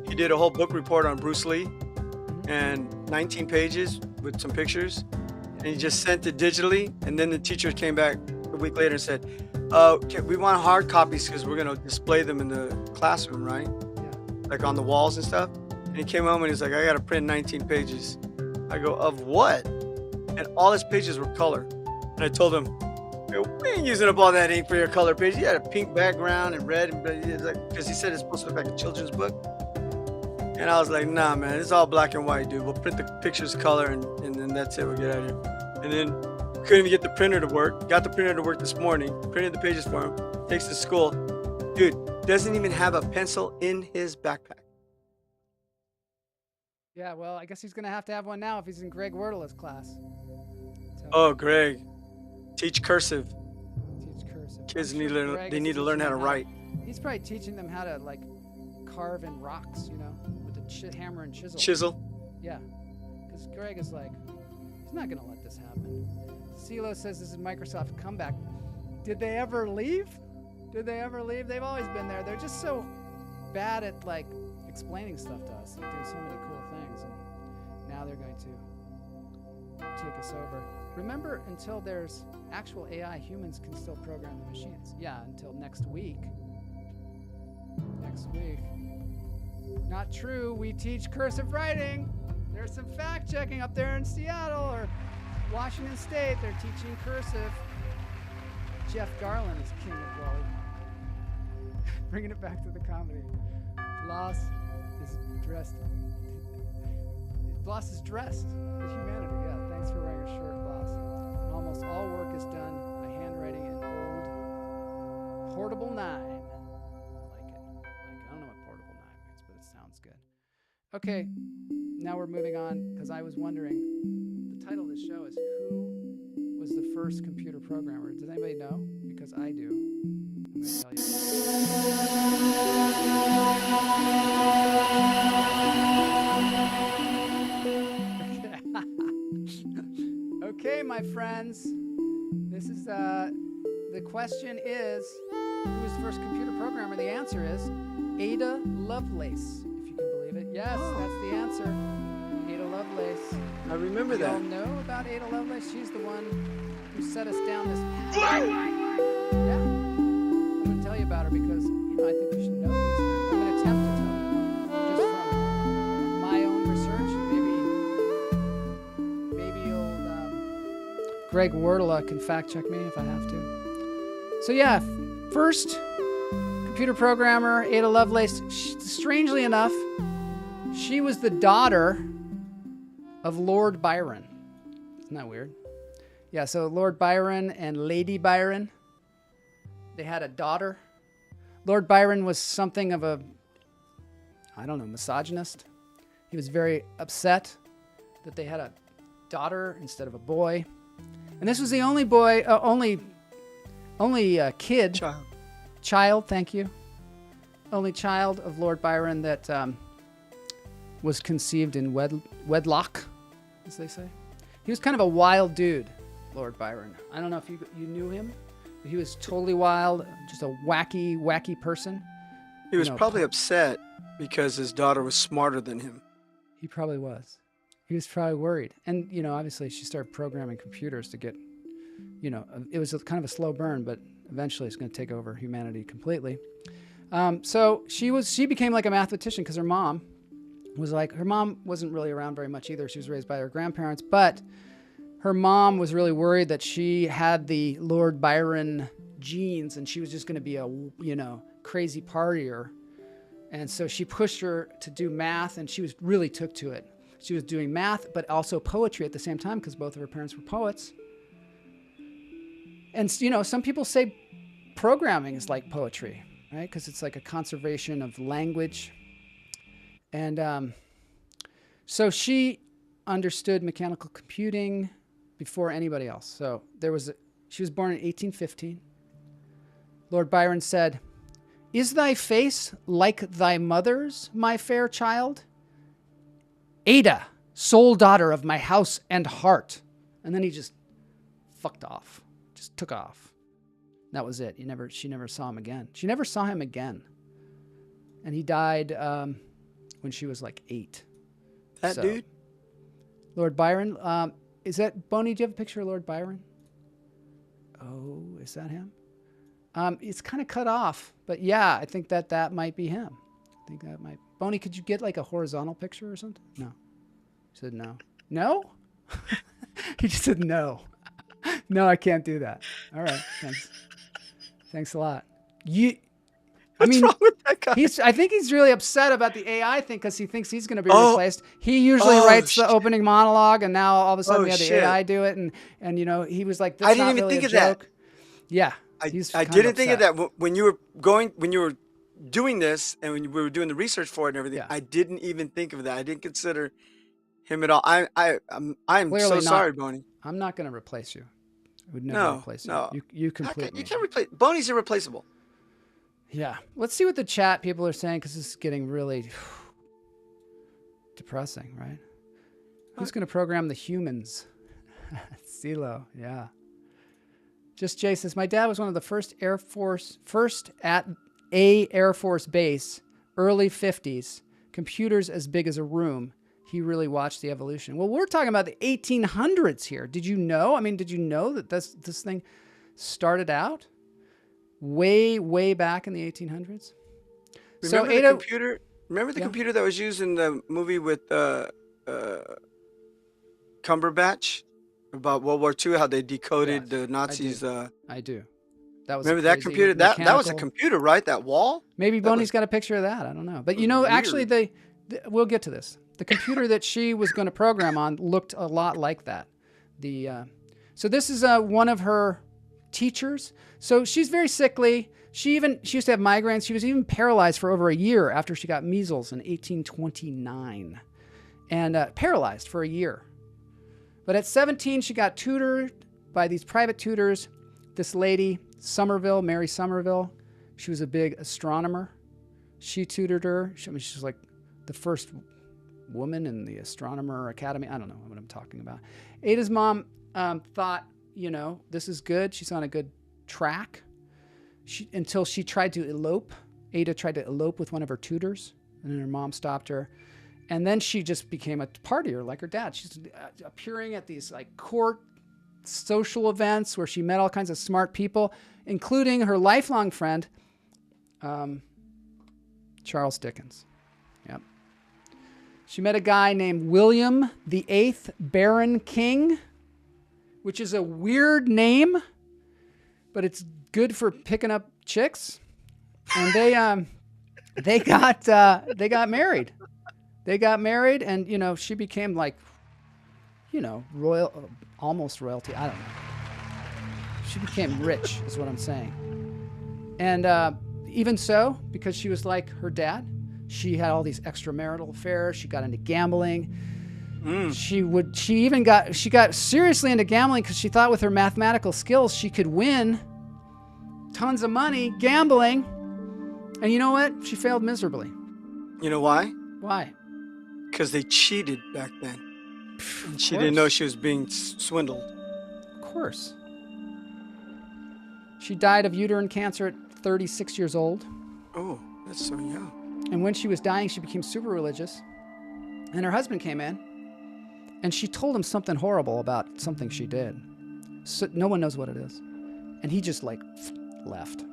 He did a whole book report on Bruce Lee, and 19 pages with some pictures, and he just sent it digitally. And then the teacher came back a week later and said, we want hard copies because we're going to display them in the classroom, right? Yeah. Like on the walls and stuff. And he came home and he's like, I got to print 19 pages. I go, of what? And all his pages were color. And I told him, we ain't using up all that ink for your color page. You had a pink background and red, because he said it's supposed to look like a children's book. And I was like, nah, man, it's all black and white, dude. We'll print the pictures color and then that's it. We'll get out of here. And then couldn't even get the printer to work. Got the printer to work this morning. Printed the pages for him. Takes to school. Dude, doesn't even have a pencil in his backpack. Yeah, well, I guess he's going to have one now if he's in Greg Wordle's class. Oh, Greg. Teach cursive. Teach cursive. Kids I'm need sure to Greg they is need to learn teaching how to them write. He's probably teaching them how to like carve in rocks, with a hammer and chisel. Chisel. Yeah, because Greg is like, he's not going to let this happen. CeeLo says this is Microsoft's comeback. Did they ever leave? They've always been there. They're just so bad at like explaining stuff to us and doing so many cool things, and now they're going to take us over. Remember, until there's actual AI, humans can still program the machines. Yeah, until next week. Not true. We teach cursive writing. There's some fact checking up there in Seattle or Washington State. They're teaching cursive. Jeff Garland is king of Wally. Bringing it back to the comedy. Bloss is dressed with humanity. Yeah, thanks for wearing a shirt, Bloss. And almost all work is done by handwriting an old portable 9. I like it. I don't know what portable 9 means, but it sounds good. Okay, now we're moving on because I was wondering, the title of this show is Who Was the First Computer Programmer? Does anybody know? Because I do. I'm going to tell you. Okay, my friends. This is the question is, who was the first computer programmer? The answer is Ada Lovelace, if you can believe it. Yes, that's the answer. Ada Lovelace. I remember You all that. know about Ada Lovelace? She's the one who set us down this path. Yeah. I'm going to tell you about her because, I think you should know these things. I'm going to attempt to tell you just from my own research. Maybe old Greg Wordle can fact check me if I have to. So yeah, first computer programmer, Ada Lovelace. Strangely enough, she was the daughter of Lord Byron. Isn't that weird? Yeah, so Lord Byron and Lady Byron, they had a daughter. Lord Byron was something of a, misogynist. He was very upset that they had a daughter instead of a boy. And this was the only boy, kid. Child, thank you. Only child of Lord Byron that was conceived in wedlock, as they say. He was kind of a wild dude, Lord Byron. I don't know if you knew him, but he was totally wild, just a wacky person. He was you know, probably upset because his daughter was smarter than him. He probably was. He was probably worried. And, you know, obviously she started programming computers to get, you know, it was kind of a slow burn, but eventually it's going to take over humanity completely. So she became like a mathematician because her mom wasn't really around very much either. She was raised by her grandparents, but her mom was really worried that she had the Lord Byron genes and she was just going to be a, you know, crazy partier. And so she pushed her to do math, and she really took to it. She was doing math, but also poetry at the same time because both of her parents were poets. And, you know, some people say programming is like poetry, right? Because it's like a conservation of language. And so she understood mechanical computing before anybody else. So she was born in 1815. Lord Byron said, "Is thy face like thy mother's, my fair child? Ada, sole daughter of my house and heart." And then he just fucked off, just took off. That was it. She never saw him again. She never saw him again. And he died when she was like 8. That dude? Lord Byron. Is that, Boney, do you have a picture of Lord Byron? Oh, is that him? It's kind of cut off, but yeah, I think that might be him. I think that might. Boney, could you get like a horizontal picture or something? No. He said no. No? He just said no. No, I can't do that. All right, thanks. Thanks a lot. What's wrong with that guy? I think he's really upset about the AI thing because he thinks he's going to be replaced. He usually writes the opening monologue, and now all of a sudden we had the AI do it, and you know, he was like, "That's I didn't not even really think a of that. joke." Yeah. I didn't think of that when you were doing this and when we were doing the research for it and everything. Yeah. I didn't even think of that. I didn't consider him at all. I'm Clearly so not. sorry, Boney. I'm not going to replace you. I would never replace you. No. You complete me. You can't replace. Boney's irreplaceable. Yeah. Let's see what the chat people are saying because this is getting really depressing, right? Who's going to program the humans? CeeLo, yeah. Just Jay says, my dad was one of the first at a Air Force base, early 50s, computers as big as a room. He really watched the evolution. Well, we're talking about the 1800s here. Did you know? I mean, did you know that this thing started out way, way back in the 1800s? Remember the computer? Remember the computer that was used in the movie with Cumberbatch about World War II? How they decoded the Nazis? I do. That was remember that computer? That was a computer, right? That wall? Maybe Boney's got a picture of that. I don't know. But you know, actually, we'll get to this. The computer that she was going to program on looked a lot like that. So this is one of her teachers. So she's very sickly. She used to have migraines. She was even paralyzed for over a year after she got measles in 1829, and paralyzed for a year. But at 17, she got tutored by these private tutors. This lady, Mary Somerville, she was a big astronomer. She tutored her. She was like the first woman in the Astronomer Academy. I don't know what I'm talking about. Ada's mom thought, you know, this is good. She's on a good track. Until she tried to elope. Ada tried to elope with one of her tutors, and then her mom stopped her. And then she just became a partier like her dad. She's appearing at these like court social events where she met all kinds of smart people, including her lifelong friend, Charles Dickens. Yep. She met a guy named William the Eighth Baron King, which is a weird name, but it's good for picking up chicks. And they got married. They got married, and you know, she became like, you know, almost royalty. I don't know. She became rich, is what I'm saying. And even so, because she was like her dad, she had all these extramarital affairs. She got into gambling. She got seriously into gambling because she thought with her mathematical skills she could win tons of money gambling. And you know what? She failed miserably. You know why? Why? Because they cheated back then. And she didn't know she was being swindled. Of course. She died of uterine cancer at 36 years old. Oh, That's so young. And when she was dying, she became super religious. And her husband came in, and she told him something horrible about something she did. So no one knows what it is. And he just like left.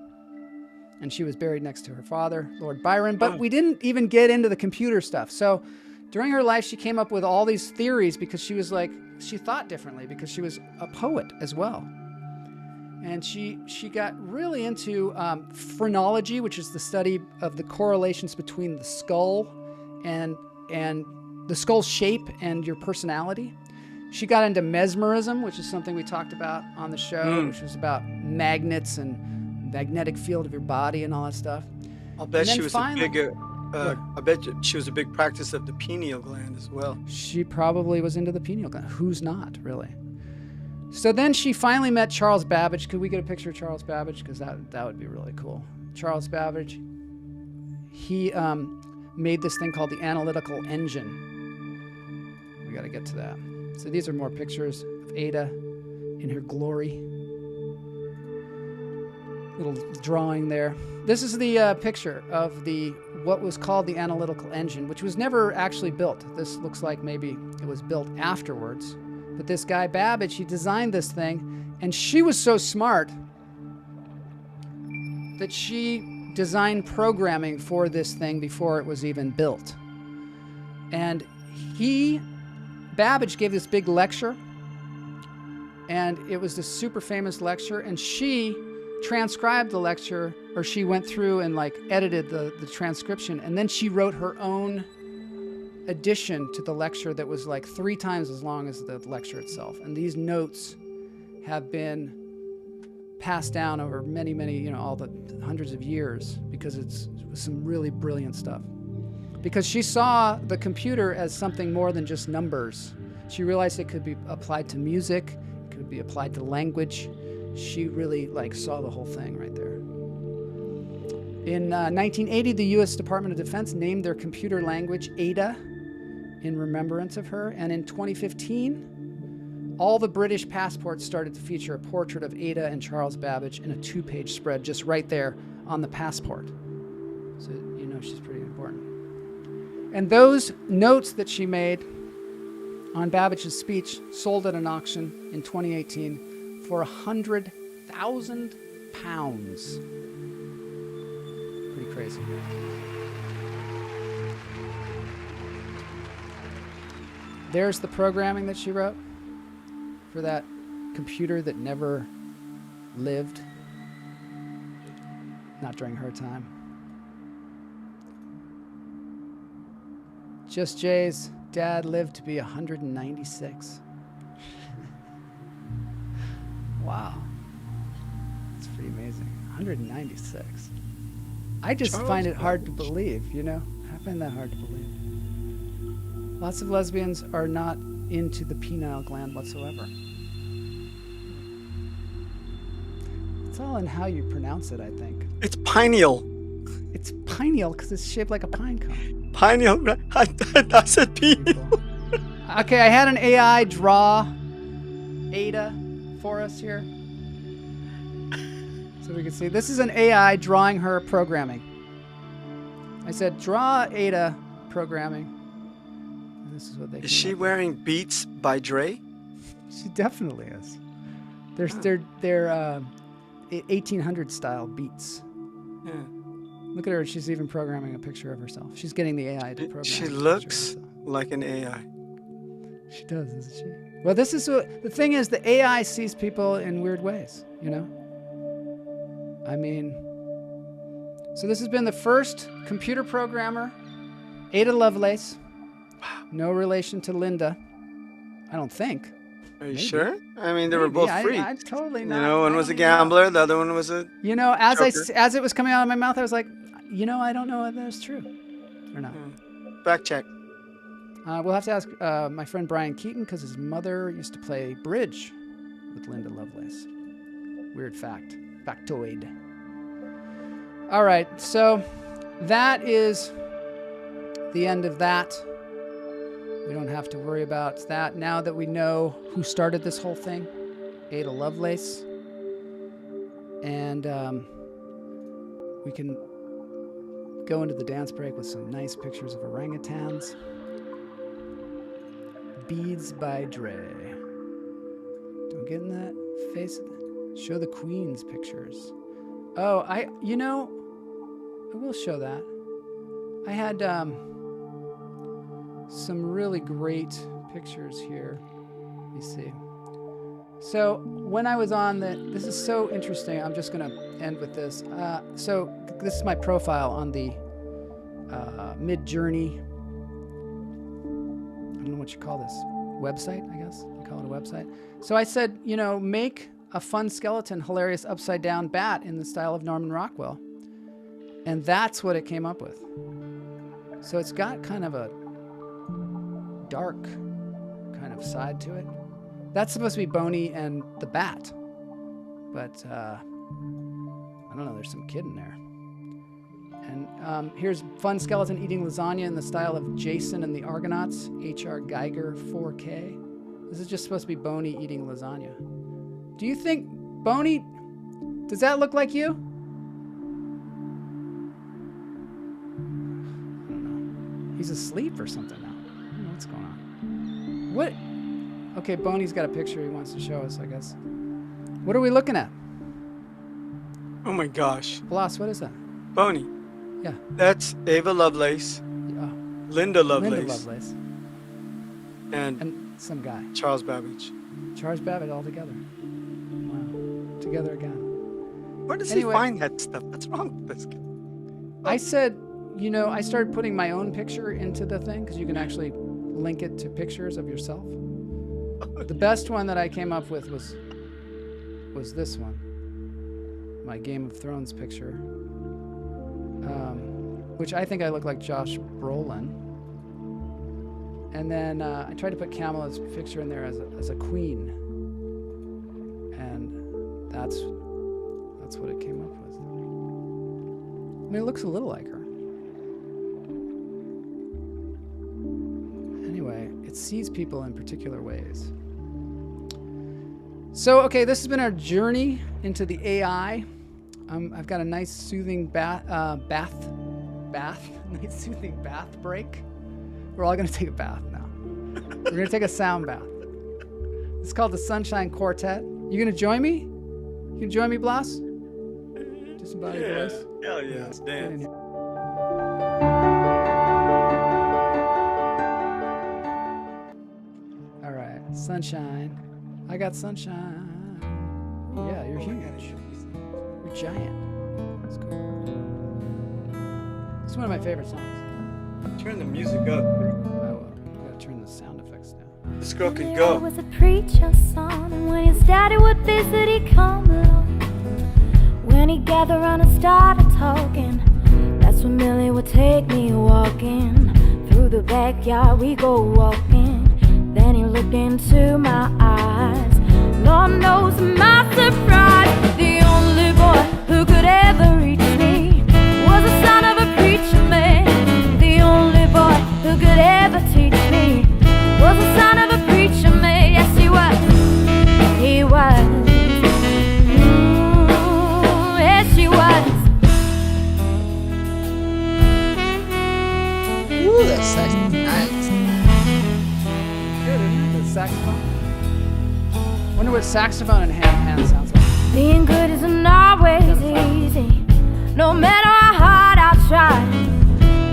And she was buried next to her father, Lord Byron. But we didn't even get into the computer stuff. So during her life, she came up with all these theories because she was like, she thought differently because she was a poet as well. And she got really into phrenology, which is the study of the correlations between the skull and the skull shape and your personality. She got into mesmerism, which is something we talked about on the show, which was about magnets and magnetic field of your body and all that stuff. I'll bet she was a big. I bet she was a big practice of the pineal gland as well. She probably was into the pineal gland. Who's not, really? So then she finally met Charles Babbage. Could we get a picture of Charles Babbage? Because that would be really cool. Charles Babbage, he made this thing called the analytical engine. We got to get to that. So these are more pictures of Ada in her glory. Little drawing there. This is the picture of what was called the analytical engine, which was never actually built. This looks like maybe it was built afterwards. But this guy Babbage, he designed this thing, and she was so smart that she designed programming for this thing before it was even built. And Babbage gave this big lecture, and it was this super famous lecture, and she transcribed the lecture, or she went through and like edited the transcription, and then she wrote her own addition to the lecture that was like 3 times as long as the lecture itself. And these notes have been passed down over many, all the hundreds of years because it was some really brilliant stuff. Because she saw the computer as something more than just numbers. She realized it could be applied to music, it could be applied to language. She really saw the whole thing right there. In 1980, the U.S. Department of Defense named their computer language Ada in remembrance of her. And in 2015, all the British passports started to feature a portrait of Ada and Charles Babbage in a 2-page spread just right there on the passport. So she's pretty important. And those notes that she made on Babbage's speech sold at an auction in 2018 for £100,000. Pretty crazy. There's the programming that she wrote for that computer that never lived. Not during her time. Just Jay's dad lived to be 196. Wow. That's pretty amazing. 196. I just find it hard to believe, I find that hard to believe. Lots of lesbians are not into the pineal gland whatsoever. It's all in how you pronounce it, I think. It's pineal. It's pineal because it's shaped like a pine cone. Pineal. I said pineal. Okay, I had an AI draw Ada for us here. So we can see. This is an AI drawing her programming. I said, draw Ada programming. And this is what they Is she wearing Beats by Dre? She definitely is. They're 1800 style beats. Yeah. Look at her. She's even programming a picture of herself. She's getting the AI to program. She looks like an AI. She does, doesn't she? Well, this is the thing is the AI sees people in weird ways, I mean, so this has been the first computer programmer, Ada Lovelace. No relation to Linda, I don't think. Are you sure? I mean, they were both freaks. I totally not. One was a gambler, the other one was a as it was coming out of my mouth, I was like, I don't know if that's true or not. Fact check. We'll have to ask my friend Brian Keaton because his mother used to play bridge with Linda Lovelace. Weird fact. Factoid. All right, so that is the end of that. We don't have to worry about that now that we know who started this whole thing, Ada Lovelace. And we can go into the dance break with some nice pictures of orangutans. Beads by Dre. Don't get in that face. Show the Queen's pictures. Oh, I will show that. I had some really great pictures here. Let me see. So when I was on this is so interesting. I'm just going to end with this. So this is my profile on the Mid-Journey. I don't know what you call this. Website, I guess. You call it a website. So I said, make a fun skeleton, hilarious upside down bat in the style of Norman Rockwell. And that's what it came up with. So it's got kind of a dark kind of side to it. That's supposed to be Boney and the bat. But I don't know, there's some kid in there. And here's fun skeleton eating lasagna in the style of Jason and the Argonauts, H.R. Geiger 4K. This is just supposed to be Boney eating lasagna. Do you think, Boney, does that look like you? I don't know. He's asleep or something now. I don't know what's going on. What? Okay, Boney's got a picture he wants to show us, I guess. What are we looking at? Oh my gosh. Bloss, what is that? Boney. Yeah. That's Ava Lovelace, Linda Lovelace, and some guy. Charles Babbage. Charles Babbage all together. Wow. Together again. Where does he find that stuff? What's wrong with this guy? I said, I started putting my own picture into the thing because you can actually link it to pictures of yourself. The best one that I came up with was this one. My Game of Thrones picture. Which I think I look like Josh Brolin. And then I tried to put Kamala's picture in there as a queen. And that's what it came up with. I mean, it looks a little like her. Anyway, it sees people in particular ways. So, okay, this has been our journey into the AI. I've got a nice soothing nice soothing bath break. We're all going to take a bath now. We're going to take a sound bath. It's called the Sunshine Quartet. You going to join me? You going to join me, Bloss? Disembodied voice? Hell yeah, let's dance. All right, sunshine. I got sunshine. Yeah, you're huge. You're giant. That's cool. It's one of my favorite songs. Turn the music up. I will. I gotta turn the sound effects down. This girl can I go. was a preacher's son, and when his daddy would visit, he'd come along. When he'd gather around and started talking, that's when Millie would take me walking. Through the backyard we go walking. Then he looked into my eyes. Lord knows my surprise, the only boy who could ever reach me was the son of a preacher man. The only boy who could ever teach me was the son of a preacher man. Yes, he was. He was. Yes, he was. Ooh, that's nice. Good, isn't it? The saxophone. Wonder what saxophone and hand sounds like. Being good isn't always easy, no matter how hard I try.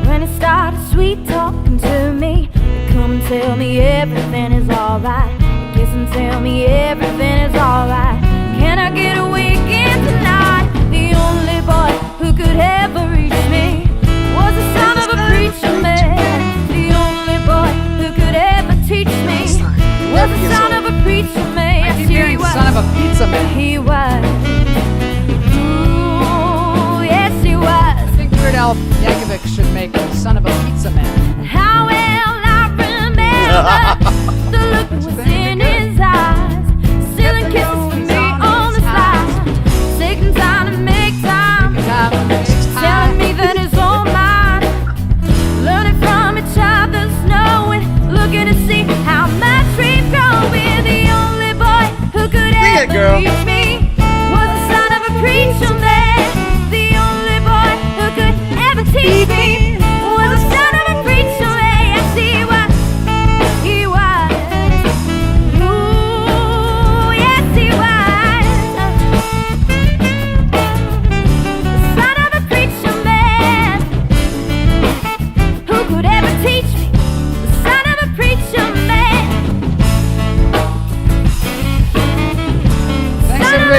When it started sweet talking to me, he'd come and tell me everything is alright. He'd kiss and tell me everything is alright. Can I get a weekend tonight? The only boy who could ever reach me was the son of a preacher man. The only boy who could ever teach me was the son of a preacher man. I keep hearing son of a pizza man. He was. Ooh, yes, he was. I think Weird Al Yankovic should make a son of a pizza man. How well I remember the look that was in his eyes, stealing kisses from me on the slide, taking time to make time, telling me that it's all mine, learning from each other's knowing, looking to see how my dreams grow. We're the only boy who could ever reach me was the son of a preacher man. The only boy who could ever teach me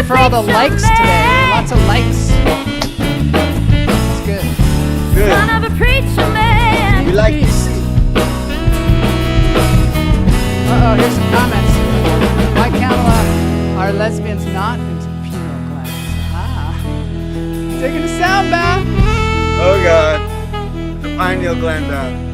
for all the likes today. Lots of likes. That's good. Good. Son of a preacher man. We like to see. Uh-oh, here's some comments. Why Kamala are lesbians not into pineal glands? Ah. Taking a sound bath. Oh God. The pineal gland bath.